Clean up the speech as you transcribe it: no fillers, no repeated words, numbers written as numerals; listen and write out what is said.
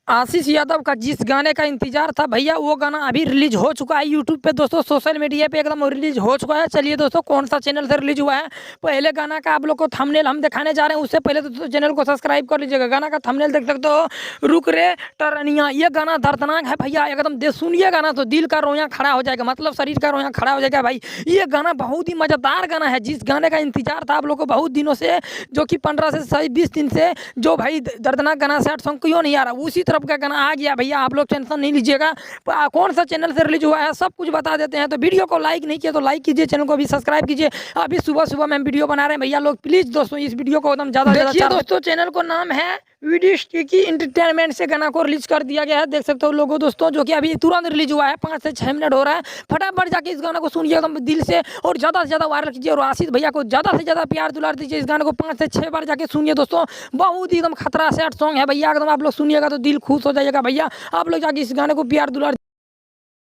आशीष यादव का जिस गाने का इंतजार था भैया वो गाना अभी रिलीज हो चुका है यूट्यूब पे दोस्तों, सोशल मीडिया पे एकदम रिलीज हो चुका है। चलिए दोस्तों कौन सा चैनल से रिलीज हुआ है, पहले गाना का आप लोग को थंबनेल हम दिखाने जा रहे हैं। उससे पहले दोस्तों चैनल को सब्सक्राइब कर लीजिएगा। गाना का थंबनेल देख सकते हो, रुक रे टरनिया। ये गाना दर्दनाक है भैया, एकदम दे सुनिए गाना तो दिल का रोया खड़ा हो जाएगा, मतलब शरीर का रोया खड़ा हो जाएगा भाई। ये गाना बहुत ही मज़ेदार गाना है, जिस गाने का इंतजार था आप लोग को बहुत दिनों से, जो कि 15 से 20 दिन से, जो भाई दर्दनाक गाना सैड सॉन्ग क्यों नहीं आ रहा, उसी तरफ का गाना आ गया भैया। आप लोग टेंशन नहीं लीजिएगा, कौन सा चैनल से रिलीज हुआ है सब कुछ बता देते हैं। तो वीडियो को लाइक नहीं किया तो लाइक कीजिए, चैनल को भी सब्सक्राइब कीजिए। अभी सुबह सुबह मैं वीडियो बना रहे हैं भैया लोग, प्लीज़ दोस्तों इस वीडियो को एकदम ज़्यादा देखिए दोस्तों। चैनल को नाम है वीडियो स्टिकी इंटरटेनमेंट से गाना को रिलीज कर दिया गया है, देख सकते हो लोगों दोस्तों, जो कि अभी तुरंत रिलीज हुआ है, 5 से 6 मिनट हो रहा है। फटाफट जाके इस गाना को सुनिए एकदम दिल से और ज़्यादा से ज़्यादा वायरल कीजिए, और आशीष भैया को ज़्यादा से ज़्यादा प्यार दुलार दीजिए। इस गाने को 5 से 6 बार जाके सुनिए दोस्तों, बहुत ही एकदम खतरा सैड सॉन्ग है भैया, एकदम आप लोग सुनिएगा तो दिल खुश हो जाइएगा भैया। आप लोग जाके इस गाने को प्यार दुलार